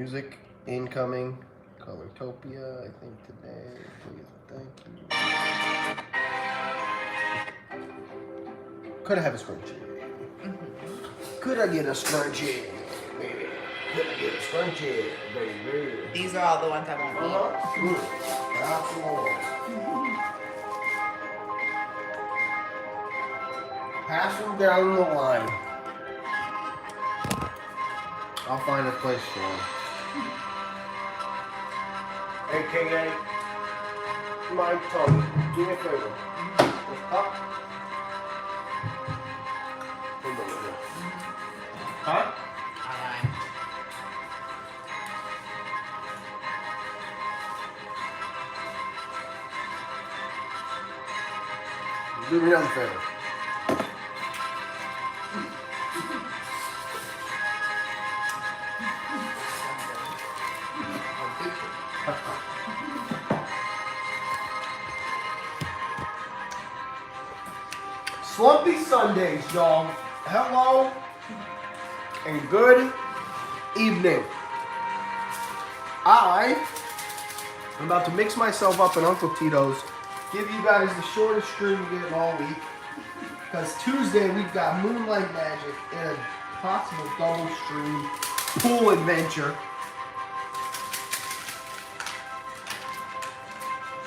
Music incoming. Colortopia, I think today. Please, thank you. Could I have a scrunchie? Could I get a scrunchie, baby? Could I get a scrunchie, baby? These are all the ones I won't eat. Lots more. Pass them down the line. I'll find a place for them. AKA my tongue. Do me a favor. Just pop. Huh? Alright. Do me another favor. Slumpy Sundays, y'all. Hello and good evening. I'm about to mix myself up in Uncle Tito's. Give you guys the shortest stream we get all week. Because Tuesday we've got Moonlight Magic and a possible double stream pool adventure.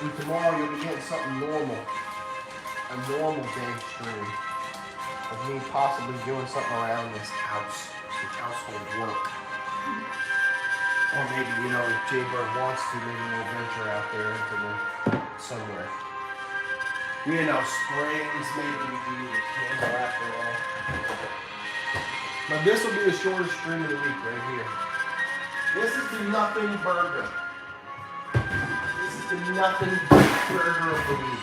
And tomorrow you'll be getting something normal. A normal day stream of me possibly doing something around this house, this household work. Or maybe, you know, if Jay-Bird wants to, maybe we'll venture out there into the somewhere. You know, springs, maybe we can use a candle after all. But this will be the shortest stream of the week right here. This is the nothing burger. This is the nothing burger of the week.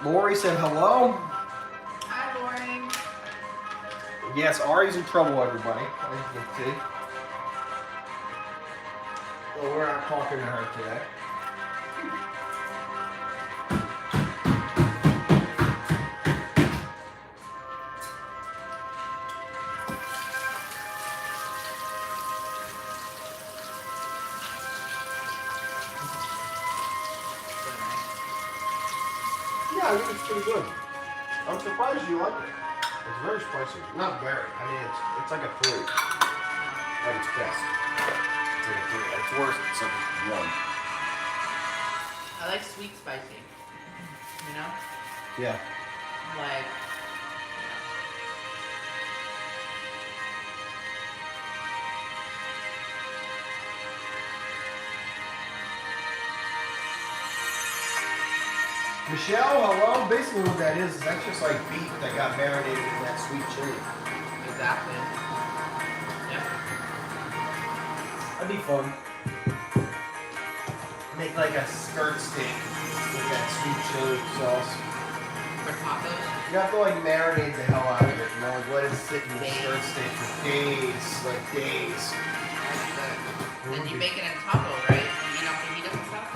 Lori said hello. Hi, Lori. Yes, Ari's in trouble, everybody. As you can see. Well, we're not talking to her today. Yeah, I think it's pretty good. I'm surprised you like it. It's very spicy. Not very. I mean, it's like a 3 at its best. It's like a 3. At its worst, it's like a 1. I like sweet spicy. You know? Yeah. Like, Michelle, hello. Basically what that is that's just like beef that got marinated in that sweet chili. exactly. Yeah. That'd be fun. Make like a skirt steak with that sweet chili sauce. For tacos. You have to like marinate the hell out of it, you know, like let it sit in the skirt steak for days, like days. That's good. And you make it in taco, right? You know, fajitas and stuff?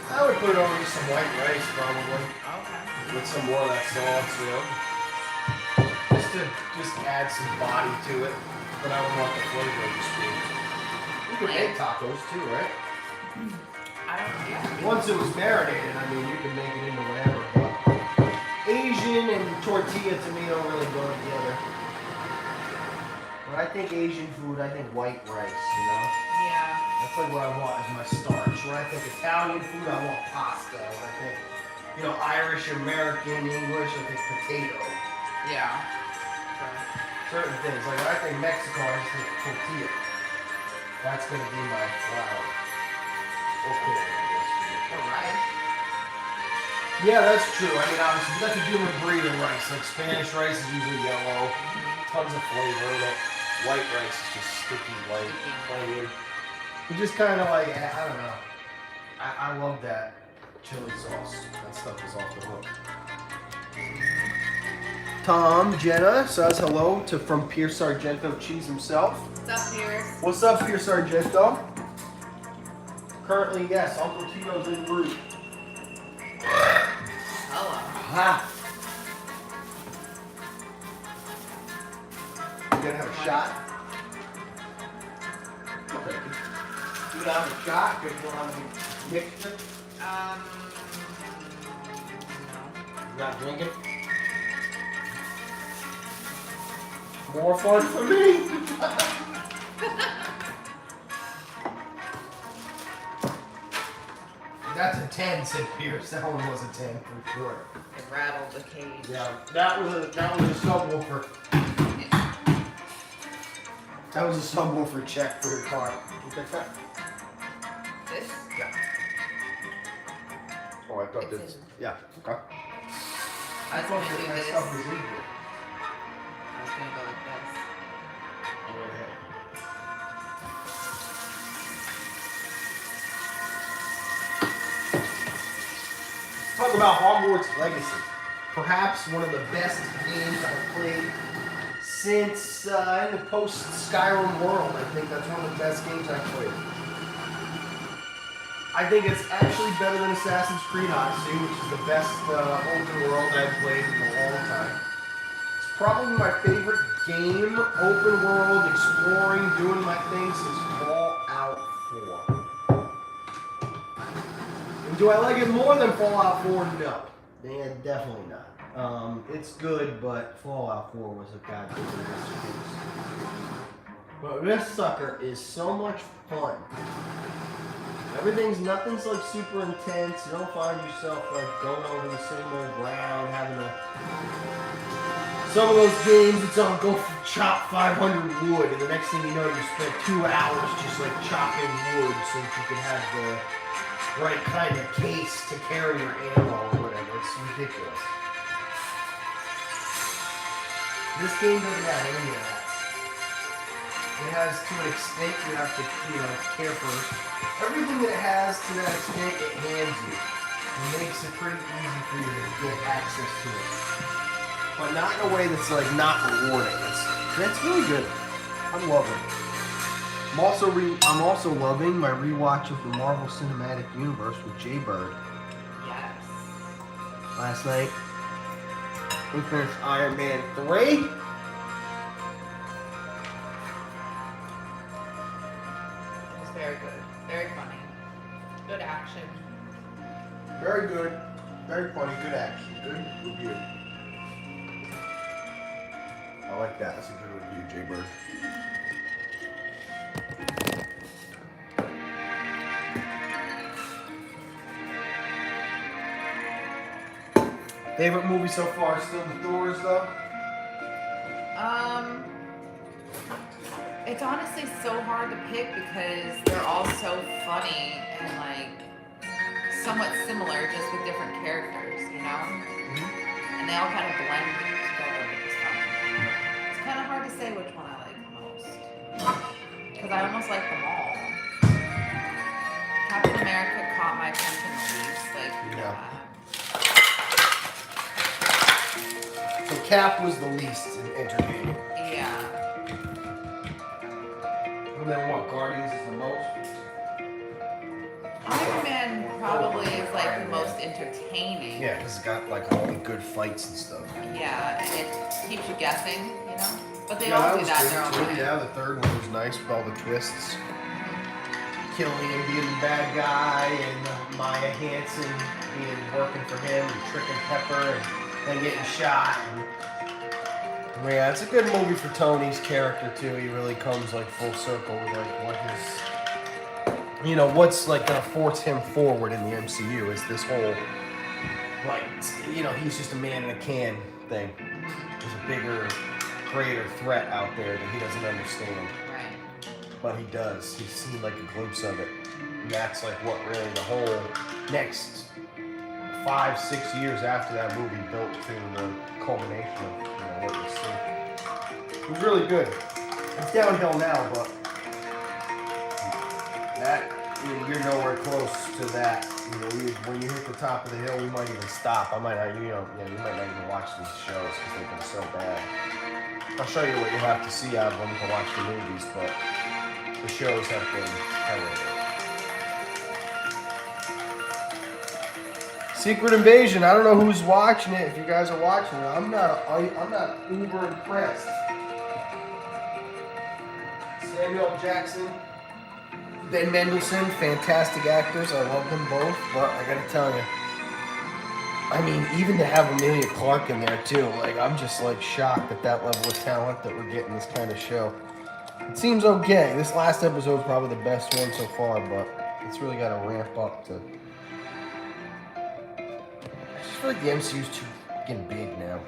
I would put it over some white rice probably. Okay. With some more of that sauce, you know. Just add some body to it. But I don't want the flavor of the food. You can make tacos too, right? I don't know. Yeah. Once it was marinated, I mean, you can make it into whatever. But Asian and tortilla to me don't really go together. When I think Asian food, I think white rice, you know? Yeah. That's like what I want as my starch. When I think Italian food, I want pasta. When I think, you know, Irish, American, English, I think potato. Yeah. Okay. Certain things. Like when I think Mexico, I just think tortilla. That's going to be my flour. Okay, I guess. For rice. Yeah, that's true. I mean, obviously, that's a different breed of rice. Like Spanish rice is usually yellow. Tons of flavor. But white rice is just sticky, white, plain. It's just kind of like, I don't know. I love that chili sauce. That stuff is off the hook. Tom Jenna says hello from Pierce Sargento Cheese himself. What's up, Pierce? What's up, Pierce Sargento? Currently, yes, Uncle Tito's en route. Hello. Ha! gonna have a shot? Okay. You gonna have a shot because you don't have any mixture? No. You're not drinking? More fun for me. That's a 10, said Pierce. That one was a 10 for sure. It rattled the cage. Yeah, that was a subwoofer. That was a subwoofer check for your car. You get that? This? Yeah. Oh, I thought this. Yeah. Okay. I was going to do that this. stuff was easier. I was going to go like this. Go right ahead. Talk about Hogwarts Legacy. Perhaps one of the best games I've played since in the post-Skyrim world. I think that's one of the best games I've played. I think it's actually better than Assassin's Creed Odyssey, which is the best open world I've played in a long time. It's probably my favorite game, open world, exploring, doing my things, is Fallout 4. Do I like it more than Fallout 4? No. Yeah, definitely not. It's good, but Fallout 4 was a goddamn masterpiece. But this sucker is so much fun. Nothing's like super intense. You don't find yourself like going over the same old ground, having to. Some of those games, it's on go chop 500 wood, and the next thing you know, you spent 2 hours just like chopping wood so that you can have the right kind of case to carry your ammo or whatever. It's ridiculous. This game doesn't have any of that. It has, to an extent, you have to, care for everything that it has. To that extent, it hands you. It makes it pretty easy for you to get access to it, but not in a way that's like not rewarding. That's really good. I'm loving it. I'm also loving my rewatch of the Marvel Cinematic Universe with Jay Bird. Yes. Last night, we finished Iron Man 3. Very good. Very funny. Good action. Very good. Very funny. Good action. Good review. I like that. That's a good review, Jay Bird. Favorite movie so far? Still The Doors, though? It's honestly so hard to pick because they're all so funny and like somewhat similar, just with different characters, you know? Mm-hmm. And they all kind of blend together, which is fun. It's kind of hard to say which one I like the most because I almost like them all. Captain America caught my attention the least, like So Cap was the least entertaining. Yeah. And then what? Guardians is the most? Iron Man probably is like the most entertaining. Yeah, because it's got like all the good fights and stuff. Yeah, and it keeps you guessing, you know? But they all do that in their own way. Yeah, the third one was nice with all the twists. Killian being the bad guy and Maya Hansen working for him and tricking Pepper and then getting shot. Yeah, it's a good movie for Tony's character too. He really comes like full circle with like what his, what's like gonna force him forward in the MCU is this whole, like, he's just a man in a can thing. There's a bigger, greater threat out there that he doesn't understand. Right. But he does. He's seen like a glimpse of it. And that's like what really the whole next 5-6 years after that movie built to the culmination of what you see. It was really good. It's downhill now, but that you're nowhere close to that. When you hit the top of the hill, we might even stop. I might not, you might not even watch these shows because they've been so bad. I'll show you what you have to see out of them to watch the movies, but the shows have been horrible. Secret Invasion. I don't know who's watching it. If you guys are watching it, I'm not uber impressed. Samuel L. Jackson, Ben Mendelsohn, fantastic actors. I love them both, but I gotta tell you, I mean, even to have Amelia Clark in there too, like I'm just like shocked at that level of talent that we're getting this kind of show. It seems okay. This last episode is probably the best one so far, but it's really got to ramp up to. I just feel like the MCU's too fucking big now.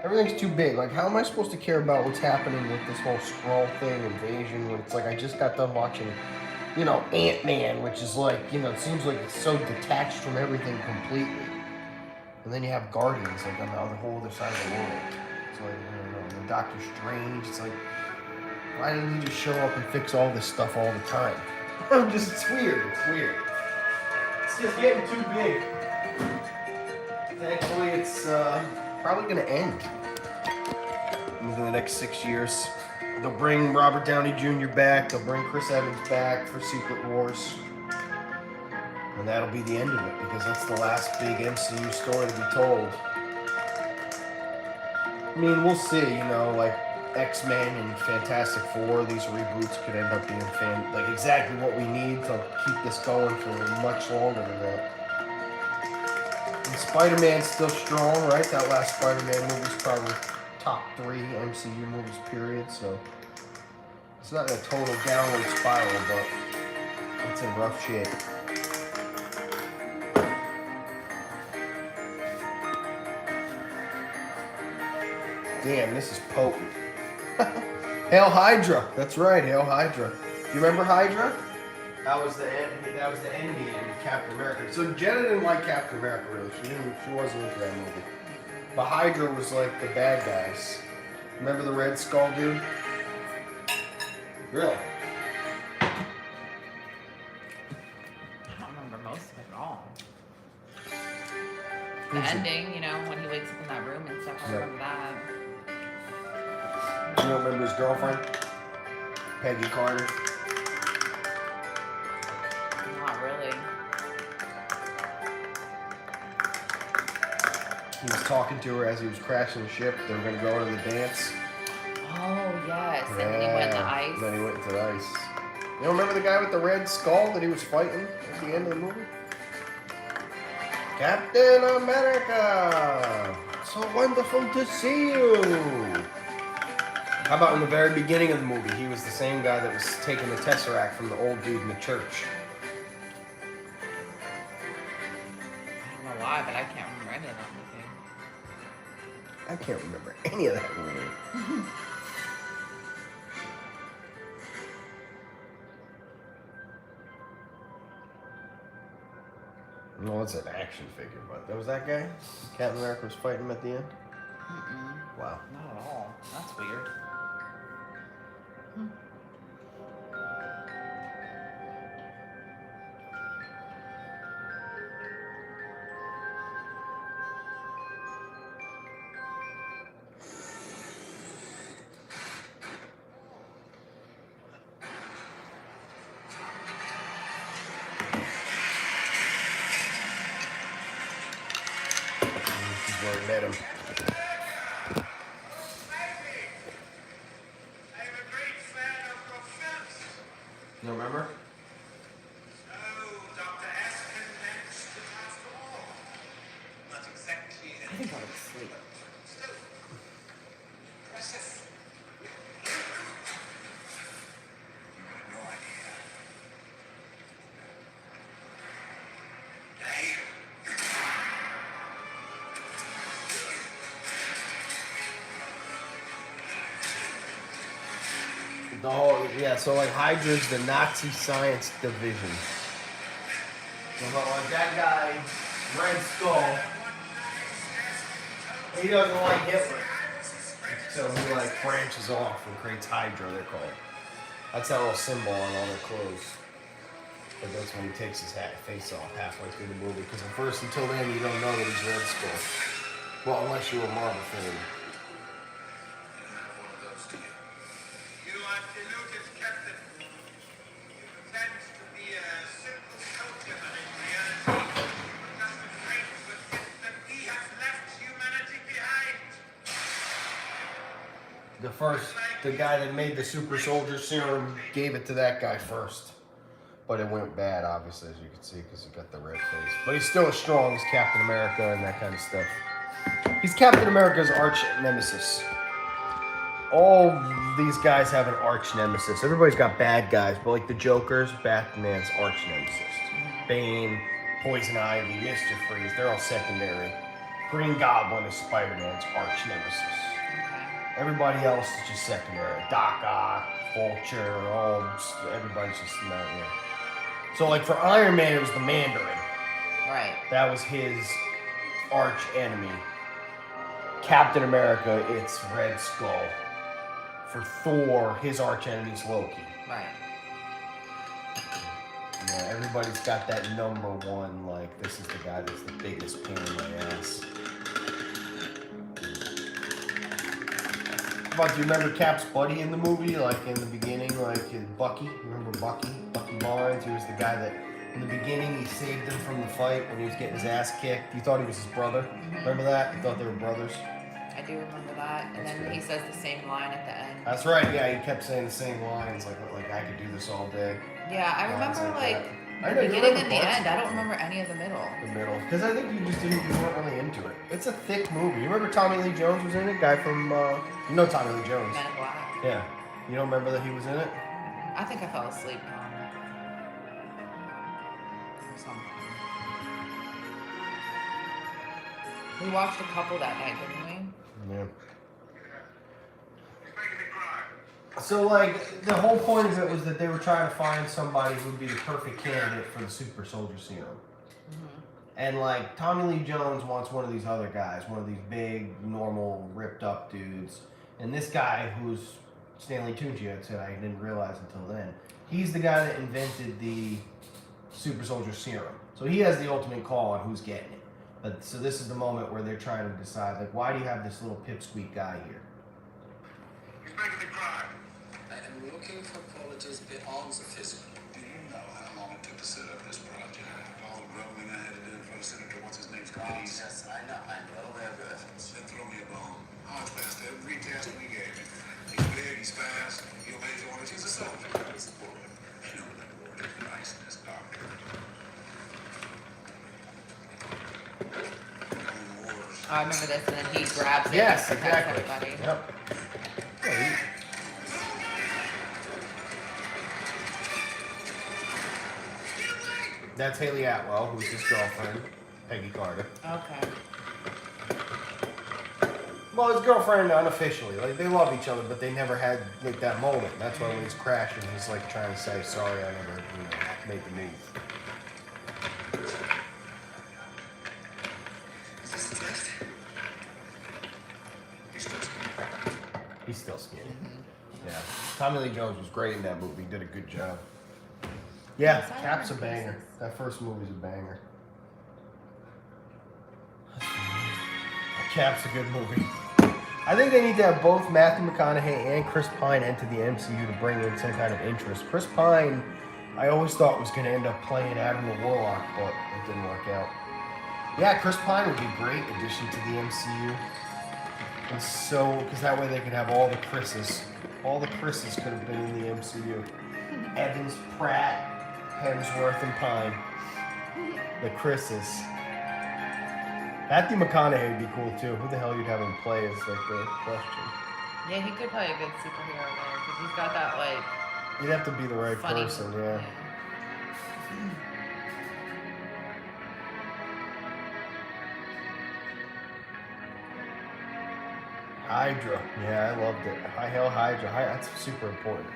Everything's too big. Like, how am I supposed to care about what's happening with this whole Skrull thing, invasion, when it's like I just got done watching, you know, Ant-Man, which is like, you know, it seems like it's so detached from everything completely. And then you have Guardians, like on the whole other side of the world. It's like, I don't know, and Doctor Strange, it's like, why didn't he just show up and fix all this stuff all the time? It's weird, it's weird. It's just getting too big. Thankfully, it's probably gonna end within the next 6 years. They'll bring Robert Downey Jr. back, they'll bring Chris Evans back for Secret Wars. And that'll be the end of it, because that's the last big MCU story to be told. I mean, we'll see, you know, like X-Men and Fantastic Four, these reboots could end up being like exactly what we need to keep this going for much longer than that. And Spider-Man's still strong, right? That last Spider-Man movie's probably top 3 MCU movies, period, so it's not in a total downward spiral, but it's in rough shape. Damn, this is potent. Hail Hydra. That's right, Hail Hydra. You remember Hydra? That was the enemy in Captain America. So Jenna didn't like Captain America really. She wasn't into that movie. But Hydra was like the bad guys. Remember the Red Skull dude? Really? I don't remember most of it at all. The ending, you know, when he wakes up in that room and stuff, I remember that. You don't remember his girlfriend? Peggy Carter? Not really. He was talking to her as he was crashing the ship. They were going to go to the dance. Oh, yes. And then he went in the ice. Then he went into the ice. You don't remember the guy with the red skull that he was fighting at the end of the movie? Captain America! So wonderful to see you! How about in the very beginning of the movie, he was the same guy that was taking the Tesseract from the old dude in the church. I don't know why, but I can't remember any of that movie. I can't remember any of that movie. No, it's an action figure, but that was that guy? Captain America was fighting him at the end? Mm-mm. Wow. Not at all. That's weird. This is where we met him. You remember? I think I was asleep. The whole, yeah, so like Hydra's the Nazi science division. So like that guy, Red Skull, he doesn't like Hitler. So he like branches off and creates Hydra, they're called. That's that little symbol on all their clothes. But that's when he takes his face off halfway through the movie. Because at first, until then, you don't know that he's Red Skull. Well, unless you're a Marvel fan. The first the guy that made the super soldier serum gave it to that guy first. But it went bad, obviously, as you can see, because he got the red face. But he's still as strong as Captain America and that kind of stuff. He's Captain America's arch nemesis. All these guys have an arch nemesis. Everybody's got bad guys, but like the Joker's Batman's arch nemesis. Bane, Poison Ivy, Mr. Freeze, they're all secondary. Green Goblin is Spider-Man's arch nemesis. Okay. Everybody else is just secondary. Doc Ock, Vulture, everybody's just not, you know. So like for Iron Man, it was the Mandarin. Right. That was his arch enemy. Captain America, it's Red Skull. For Thor, his arch enemy's Loki. Right. Yeah, everybody's got that number one, like, this is the guy that's the biggest pain in my ass. How about, do you remember Cap's buddy in the movie? Like, in the beginning, like, Bucky? Remember Bucky? Bucky Barnes? He was the guy that, in the beginning, he saved him from the fight when he was getting his ass kicked. You thought he was his brother. Remember that? You thought they were brothers? I do remember that. And That's then good. he says the same line at the end. That's right, yeah, he kept saying the same lines, like I could do this all day. Yeah, I Lines remember that. I the know, you beginning remember and the parts end. of I it. don't remember any of the middle. The middle. Because I think you weren't really into it. It's a thick movie. You remember Tommy Lee Jones was in it? Guy from, you know Tommy Lee Jones. Men in Black. Yeah. You don't remember that he was in it? I think I fell asleep on it. Or something. We watched a couple that night, didn't we? Yeah. So, like, the whole point of it was that they were trying to find somebody who would be the perfect candidate for the super soldier serum. And, like, Tommy Lee Jones wants one of these other guys, one of these big, normal, ripped up dudes. And this guy, who's Stanley Tucci, had said I didn't realize until then, he's the guy that invented the super soldier serum. So he has the ultimate call on who's getting it. But so this is the moment where they're trying to decide, like, why do you have this little pipsqueak guy here? He's making me cry. I am looking for qualities beyond the physical. Do you know how long it took to set up this project? All the grumbling I had to do in front of Senator What's-His-Name's committees? Yes, I know. I'm well aware of your efforts. Then throw me a bone. I passed every test we gave him. He's big, he's fast, he obeys orders, he's a soldier. He's a bullet. You know what that word is, niceness, doctor. I remember this, and then he grabs it Yes, and protects exactly. everybody. Yep. Yeah, that's Haley Atwell, who's his girlfriend, Peggy Carter. Okay. Well, his girlfriend unofficially. Like, they love each other, but they never had, like, that moment. That's why when he's crashing, he's, like, trying to say, sorry, I never, made the move. Is this the test? He's still skinny. He's still skinny. Yeah. Tommy Lee Jones was great in that movie. He did a good job. Yeah, Yes, I Cap's a remember banger. pieces. That first movie's a banger. Cap's a good movie. I think they need to have both Matthew McConaughey and Chris Pine enter the MCU to bring in some kind of interest. Chris Pine, I always thought was going to end up playing Admiral Warlock, but it didn't work out. Yeah, Chris Pine would be a great addition to the MCU. And so, because that way they could have all the Chris's. All the Chris's could have been in the MCU. Evans, Pratt, Hemsworth, and Pine. The Chris's. Matthew McConaughey would be cool too. Who the hell you'd have him play is like the question. Yeah, he could play a good superhero there because he's got that like You'd have to be the right funny. person, yeah. Hydra. Yeah, I loved it. Hail Hydra. That's super important.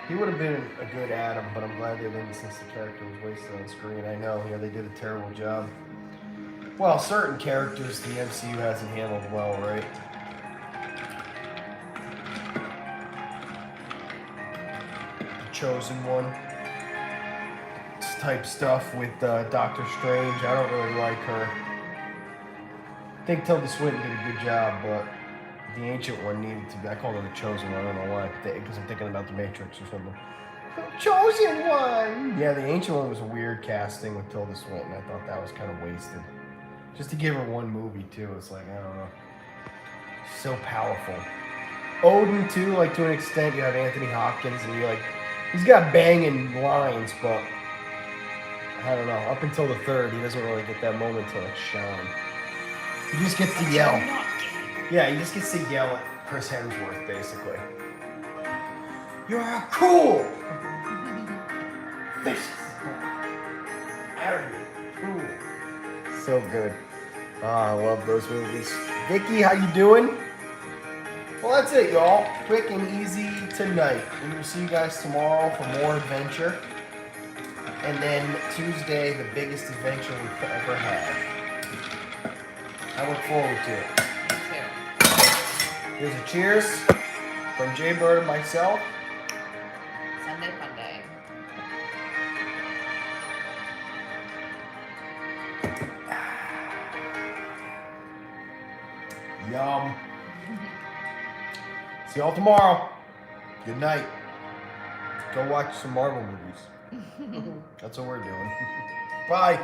He would have been a good Adam, but I'm glad they didn't since the character was wasted on screen. I know, yeah, they did a terrible job. Well, certain characters the MCU hasn't handled well, right? The Chosen One type stuff with Doctor Strange. I don't really like her. I think Tilda Swinton did a good job, but the Ancient One needed to be. I call her the Chosen One. I don't know why, because I'm thinking about the Matrix or something. Chosen One! Yeah, the Ancient One was a weird casting with Tilda Swinton. I thought that was kind of wasted. Just to give her one movie, too. It's like, I don't know. So powerful. Odin too, like to an extent. You have Anthony Hopkins, and he's got banging lines, but I don't know. Up until the third, he doesn't really get that moment to like shine. He just gets to yell. Yeah, he just gets to yell at Chris Hemsworth, basically. You're cool. Vicious. Arrogant. Cool. So good. I love those movies. Vicky, how you doing? Well, that's it, y'all. Quick and easy tonight. We will see you guys tomorrow for more adventure. And then Tuesday, the biggest adventure we've ever had. I look forward to it. Me too. Here's a cheers from Jay Bird and myself. Sunday Funday. Yum. See y'all tomorrow. Good night. Go watch some Marvel movies. That's what we're doing. Bye.